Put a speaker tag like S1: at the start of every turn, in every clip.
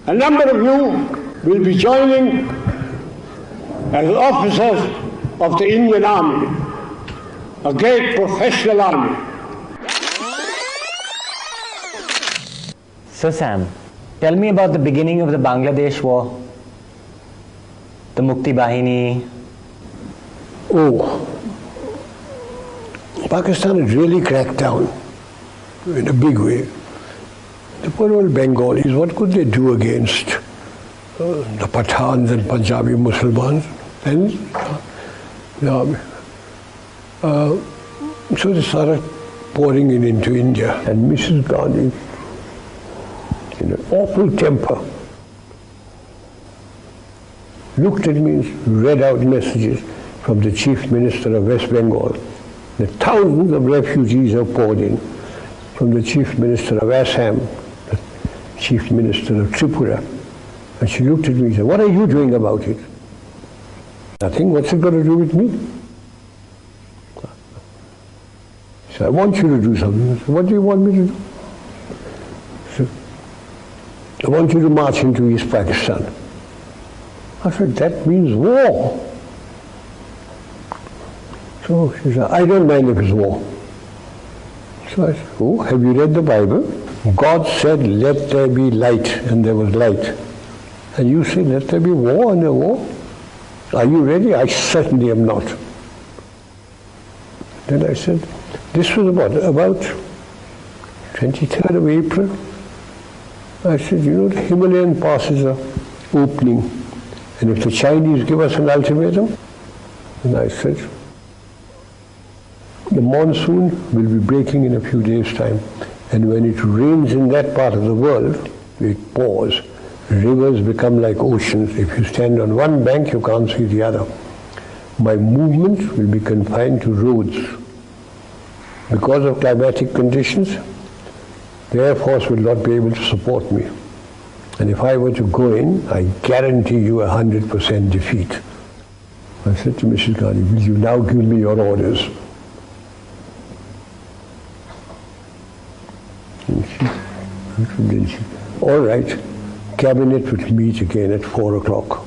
S1: A number of you will be joining as officers of the Indian Army, a great professional army.
S2: So Sam, tell me about the beginning of the Bangladesh war, the Mukti Bahini.
S1: Oh, Pakistan had really cracked down in a big way. The poor old Bengalis, what could they do against the Pathans and Punjabi Muslims? And so they started pouring in into India. And Mrs. Gandhi, in an awful temper, looked at me and read out messages from the Chief Minister of West Bengal. The thousands of refugees have poured in, from the Chief Minister of Assam, the Chief Minister of Tripura. And she looked at me and said, "What are you doing about it?" "Nothing. What's it got to do with me?" She said, "I want you to do something." I said, "What do you want me to do?" She said, "I want you to march into East Pakistan." I said, "That means war." So she said, "I don't mind if it's war." So I said, "Oh, have you read the Bible? God said, 'Let there be light,' and there was light. And you say, 'Let there be war,' and there was war. Are you ready?" "I certainly am not." Then I said, this was about 23rd of April. I said, "You know, the Himalayan passes are opening, and if the Chinese give us an ultimatum," and I said, "The monsoon will be breaking in a few days' time, and when it rains in that part of the world, it pours. Rivers become like oceans. If you stand on one bank, you can't see the other. My movement will be confined to roads. Because of climatic conditions, the Air Force will not be able to support me. And if I were to go in, I guarantee you 100% defeat." I said to Mrs. Gandhi, "Will you now give me your orders?" And then she, "All right, cabinet will meet again at 4 o'clock.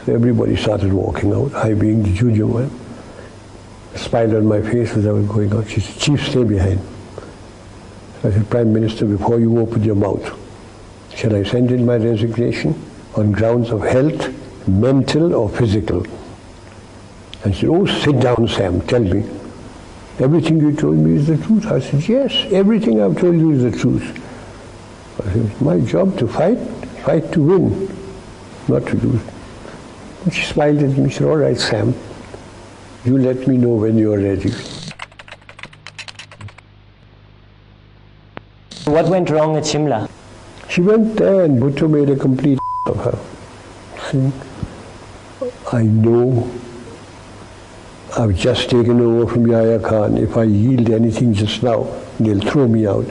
S1: So everybody started walking out, I being the junior one. A smile on my face as I was going out. She said, "Chief, stay behind." I said, "Prime Minister, before you open your mouth, shall I send in my resignation on grounds of health, mental or physical?" And she said, "Oh, sit down, Sam, tell me. Everything you told me is the truth." I said, "Yes, everything I've told you is the truth." I said, "It's my job to fight to win, not to lose." And she smiled at me and said, "All right, Sam, you let me know when you're ready."
S2: What went wrong at Shimla?
S1: She went there and Bhutto made a complete of her. Saying, "I know I've just taken over from Yahya Khan. If I yield anything just now, they'll throw me out.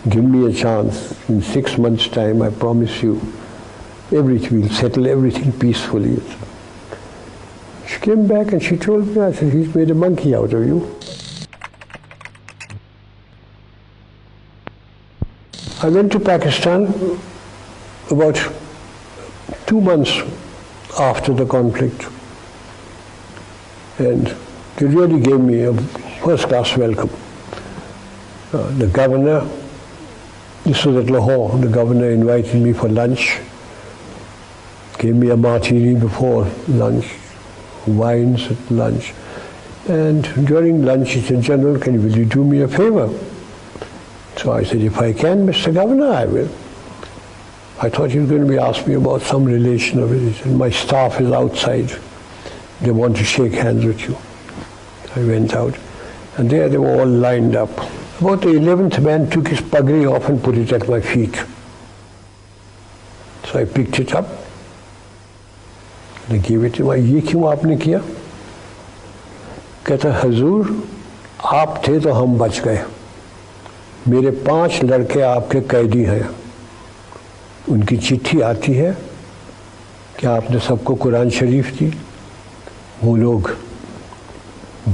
S1: Give me a chance. In 6 months' time, I promise you, we'll settle everything peacefully." She came back and she told me, I said, "He's made a monkey out of you." I went to Pakistan about 2 months after the conflict. And they really gave me a first-class welcome. The governor, this was at Lahore, the governor invited me for lunch, gave me a martini before lunch, wines at lunch. And during lunch he said, "General, will you do me a favor?" So I said, "If I can, Mr. Governor, I will." I thought he was going to be asking me about some relation of it. He said, "My staff is outside. They want to shake hands with you." I went out, and there they were all lined up. About the 11th man took his pagri off and put it at my feet. So I picked it up. They gave it to me. "ये क्यों आपने किया?" कहता, "हुजूर, आप थे तो हम बच गए. मेरे 5 लड़के आपके कैदी हैं. उनकी चिट्ठी आती है कि आपने सबको कुरान शरीफ दी. वो लोग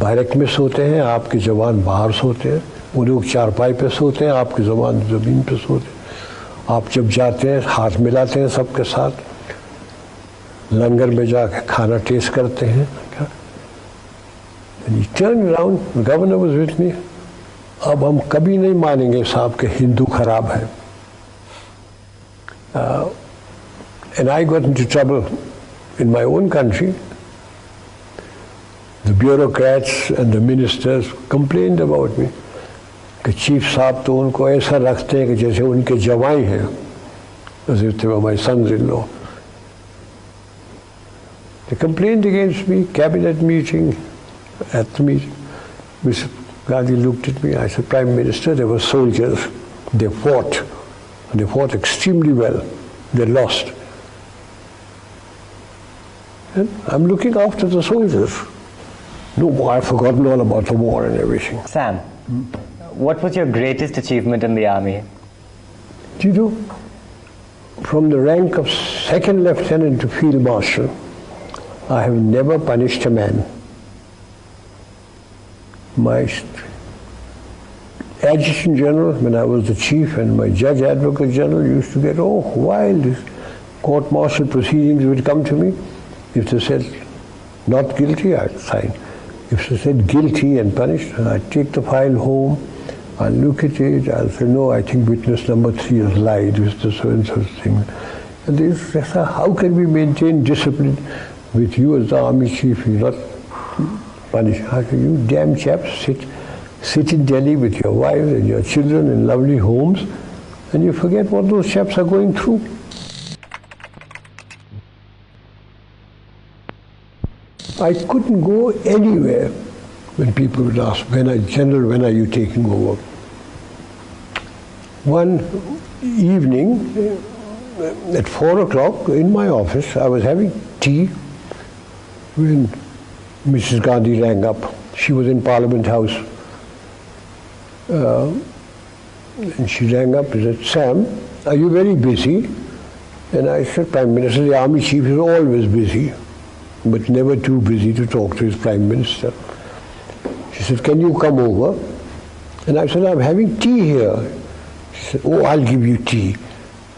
S1: बैरक में सोते हैं, आपके जवान बाहर सोते हैं. वो लोग चारपाई पे सोते हैं, आपके जवान ज़मीन पे सोते हैं. आप जब जाते हैं हाथ मिलाते हैं सबके साथ, लंगर में जाके खाना टेस्ट करते हैं. And he turned around, the governor was with me. अब हम कभी नहीं मानेंगे साहब कि हिंदू खराब है. And I got into trouble in my own country. The bureaucrats and the ministers complained about me कि चीफ साहब तो उनको ऐसा रखते हैं कि जैसे उनके जवाई हैं, as if they were my sons-in-law. They complained against me, cabinet meeting, at the meeting. Mr. Gandhi looked at me, I said, Prime Minister, they were soldiers. They fought. And they fought extremely well. They lost. And I'm looking after the soldiers. No, I've forgotten all about the war and everything.
S2: Sam, what was your greatest achievement in the army?
S1: Do you know, from the rank of second lieutenant to field marshal, I have never punished a man. My adjutant general, when I was the chief, and my judge advocate general used to get wild. Court martial proceedings would come to me. If they said not guilty, I'd sign. If they said guilty and punished, I'd take the file home, I'll look at it, I'll say, no, I think witness number 3 has lied, with the so-and-so thing. And they say, how can we maintain discipline with you as the army chief? You're not punished. How can you damn chaps sit in Delhi with your wives and your children in lovely homes, and you forget what those chaps are going through? I couldn't go anywhere when people would ask, General, when are you taking over? One evening at 4 o'clock in my office, I was having tea when Mrs. Gandhi rang up. She was in Parliament House. And she rang up and said, Sam, are you very busy? And I said, Prime Minister, the army chief is always busy, but never too busy to talk to his Prime Minister. She said, can you come over? And I said, I'm having tea here. She said, oh, I'll give you tea.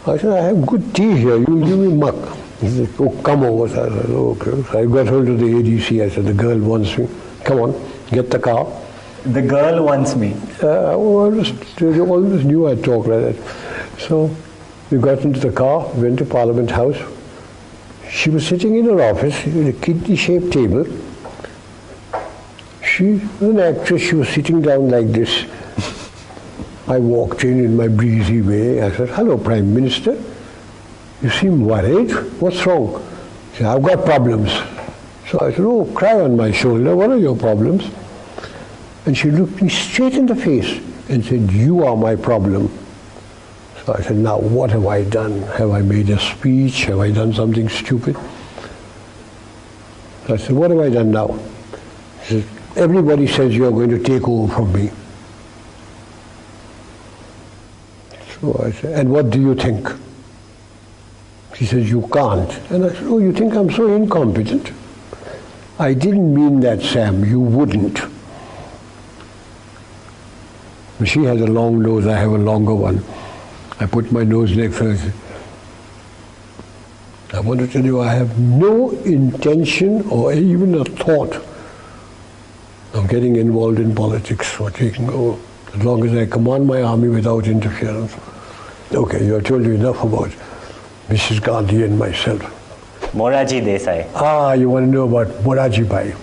S1: I said, I have good tea here, you'll give me muck. He said, oh, come over. So I said, okay. So I got hold of the ADC, I said, the girl wants me. Come on, get the car.
S2: The girl wants me.
S1: They always knew I'd talk like that. So we got into the car, went to Parliament House. She was sitting in her office with a kidney-shaped table. She was an actress, she was sitting down like this. I walked in my breezy way. I said, hello, Prime Minister. You seem worried. What's wrong? She said, I've got problems. So I said, oh, cry on my shoulder. What are your problems? And she looked me straight in the face and said, you are my problem. So I said, now what have I done? Have I made a speech? Have I done something stupid? So I said, what have I done now? She said, everybody says you're going to take over from me. So I said, and what do you think? She says, you can't. And I said, oh, you think I'm so incompetent? I didn't mean that, Sam. You wouldn't. She has a long nose, I have a longer one. I put my nose next to her. I want to tell you, I have no intention or even a thought of getting involved in politics or taking over, as long as I command my army without interference. Okay, I've told you enough about Mrs. Gandhi and myself.
S2: Moraji Desai.
S1: Ah, you want to know about Moraji Bhai.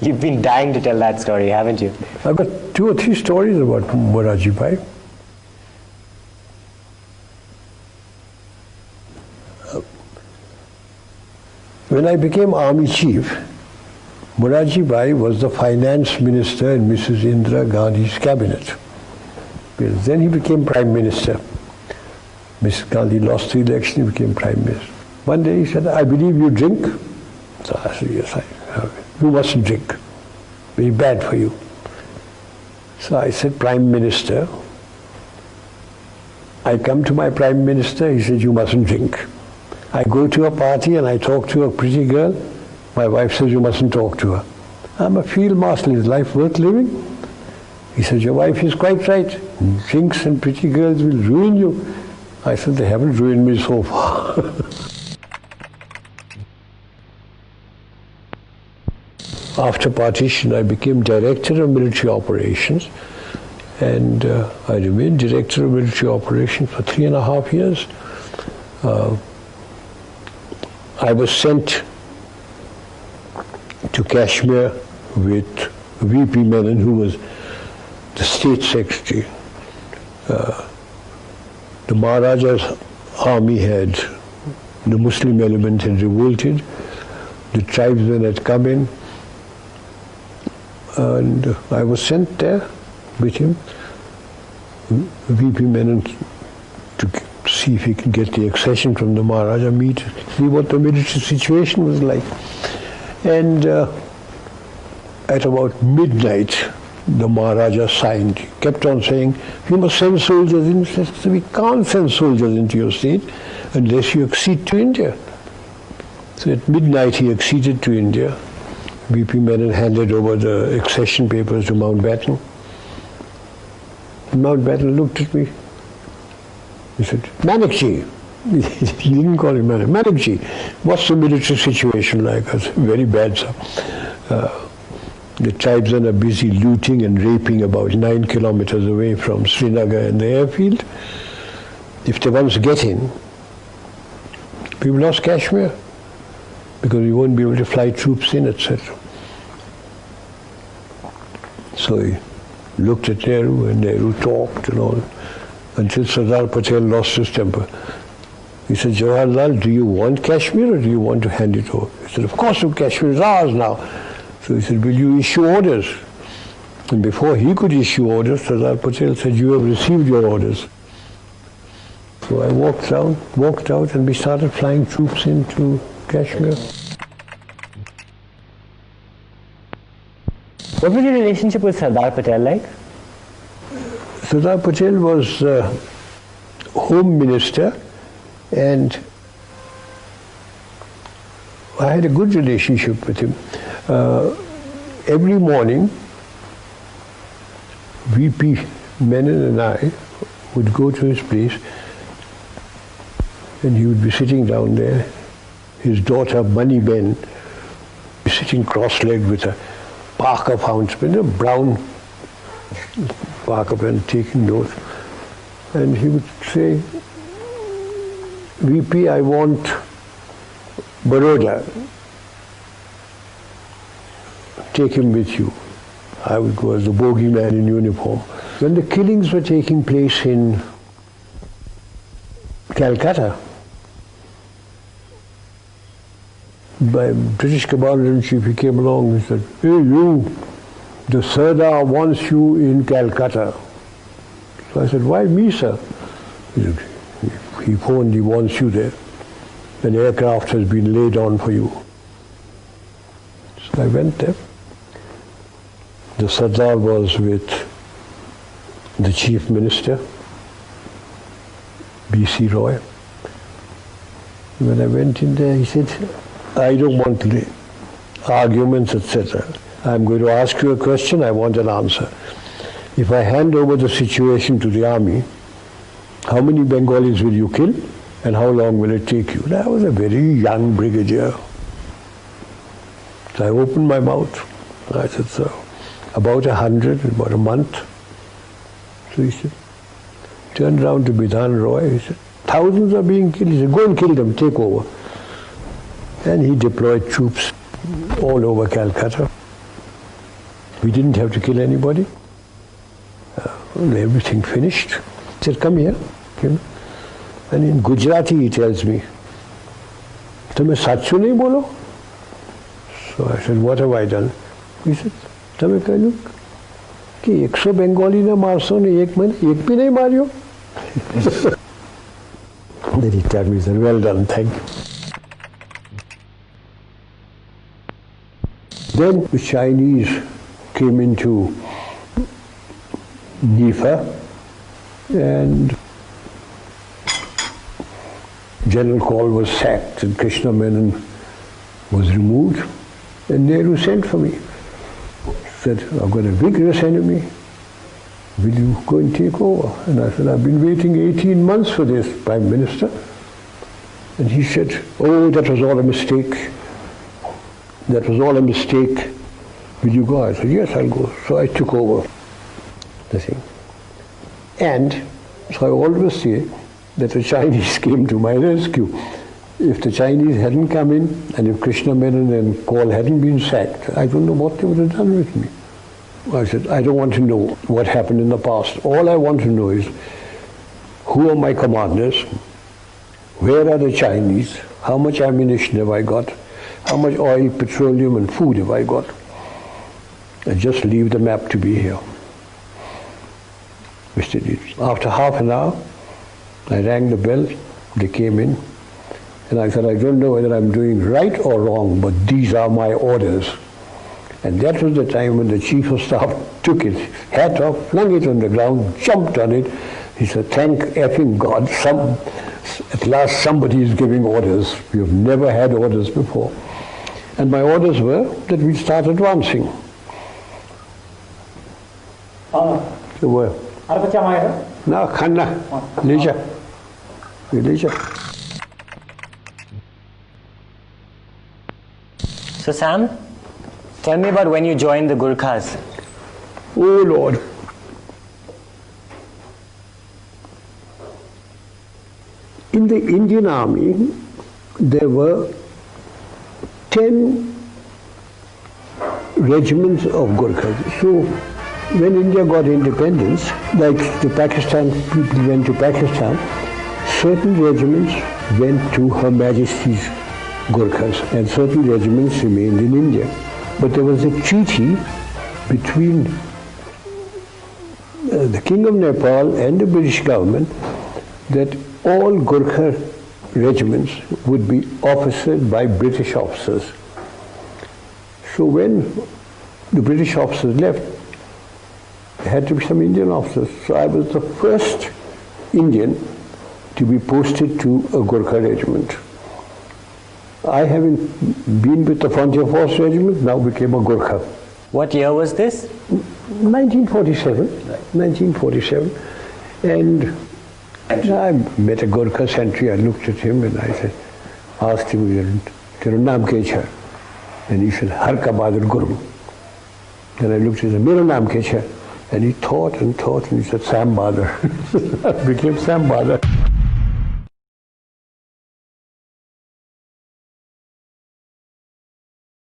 S2: You've been dying to tell that story, haven't you?
S1: I've got 2 or 3 stories about Moraji Bhai. When I became army chief, Moraji Bhai was the finance minister in Mrs. Indira Gandhi's cabinet. Then he became prime minister. Mrs. Gandhi lost the election, he became prime minister. One day he said, I believe you drink. So I said, yes, I have. You mustn't drink. Very bad for you. So I said, Prime Minister, I come to my Prime Minister, he said, you mustn't drink. I go to a party and I talk to a pretty girl, my wife says, you mustn't talk to her. I'm a field marshal, is life worth living? He says, your wife is quite right. Drinks and pretty girls will ruin you. I said, they haven't ruined me so far. After partition, I became director of military operations, and I remained director of military operations for 3.5 years. I was sent to Kashmir with VP Menon, who was the state secretary. The Maharaja's army the Muslim element had revolted, the tribesmen had come in, and I was sent there with him, VP Menon, to see if he could get the accession from the Maharaja, see what the military situation was like. And at about midnight, the Maharaja signed. He kept on saying, "You must send soldiers in." He said, "We can't send soldiers into your state unless you accede to India." So at midnight he acceded to India. VP Menon handed over the accession papers to Mountbatten. Mountbatten looked at me. He said, "Manekji." He didn't call him Manek. "Manekji, what's the military situation like?" I said, "Very bad, sir. The tribesmen are busy looting and raping about 9 kilometers away from Srinagar and the airfield. If they once get in, we've lost Kashmir because we won't be able to fly troops in, etc." So he looked at Nehru, and Nehru talked and all, until Sardar Patel lost his temper. He said, "Jawaharlal, do you want Kashmir or do you want to hand it over?" He said, "Of course, Kashmir is ours now." So he said, "Will you issue orders?" And before he could issue orders, Sardar Patel said, "You have received your orders." So I walked out, and we started flying troops into Kashmir.
S2: What was your relationship with Sardar Patel like?
S1: Sardar Patel was Home Minister, and I had a good relationship with him. Every morning, VP Menon and I would go to his place, and he would be sitting down there. His daughter, Mani Ben, sitting cross-legged with a Parker fountain pen, a brown Parker pen, taking notes. And he would say, "VP, I want Baroda. Take him with you." I would go as the bogeyman in uniform. When the killings were taking place in Calcutta, by British Commander-in-Chief, he came along and said, "Hey you, the Sardar wants you in Calcutta." So I said, "Why me, sir?" He said, "He phoned, he wants you there. An aircraft has been laid on for you." So I went there. The Sardar was with the Chief Minister, B.C. Roy. When I went in there, he said, "I don't want arguments, etc. I'm going to ask you a question, I want an answer. If I hand over the situation to the army, how many Bengalis will you kill and how long will it take you?" I was a very young brigadier. So I opened my mouth. I said, "So, about 100 in about a month." So he said, turned around to Bidhan Roy, he said, "Thousands are being killed." He said, "Go and kill them, take over." And he deployed troops all over Calcutta. We didn't have to kill anybody. Everything finished. He said, "Come here." And in Gujarati he tells me, "Tumhe sachu nahi bolo?" So I said, "What have I done?" He said, "Tumhe kahlu ki 100 Bengali na marso ne ek bhi nahi maryo." Then he told me, he said, "Well done, thank you." Then the Chinese came into Nifa, and General Kaul was sacked and Krishna Menon was removed, and Nehru sent for me. He said, "I've got a vigorous enemy. will you go and take over? And I said, I've been waiting 18 months for this, Prime Minister. And he said, oh, that was all a mistake. That was all a mistake. Will you go? I said, yes, I'll go. So I took over the thing. And so I always say that the Chinese came to my rescue. If the Chinese hadn't come in, and if Krishna Menon and Kaul hadn't been sacked, I don't know what they would have done with me. I said, I don't want to know what happened in the past. All I want to know is, who are my commanders? Where are the Chinese? How much ammunition have I got? How much oil, petroleum, and food have I got? And just leave the map to be here. Which they did. After half an hour, I rang the bell. They came in. And I said, I don't know whether I'm doing right or wrong, but these are my orders. And that was the time when the Chief of Staff took his hat off, flung it on the ground, jumped on it. He said, thank effing God, at last somebody is giving orders. We have never had orders before. And my orders were that we start advancing. They were. No, Khanna, Leisure.
S2: So Sam, tell me about when you joined the Gurkhas.
S1: Oh Lord. In the Indian Army, there were 10 regiments of Gurkhas. So when India got independence, like the Pakistan people went to Pakistan, certain regiments went to Her Majesty's Gurkhas and certain regiments remained in India. But there was a treaty between the King of Nepal and the British government that all Gurkha regiments would be officered by British officers. So when the British officers left, there had to be some Indian officers. So I was the first Indian to be posted to a Gurkha regiment. I, having been with the Frontier Force Regiment, now became a Gurkha.
S2: What year was this?
S1: 1947. 1947. And I met a Gurkha sentry. I looked at him and I said, asked him, Tera naam kya hai? And he said, Har ka Bahadur Guru. Then I looked at him, Mera naam kya hai? And he thought and he said, Sam Bahadur. I became Sam Bahadur.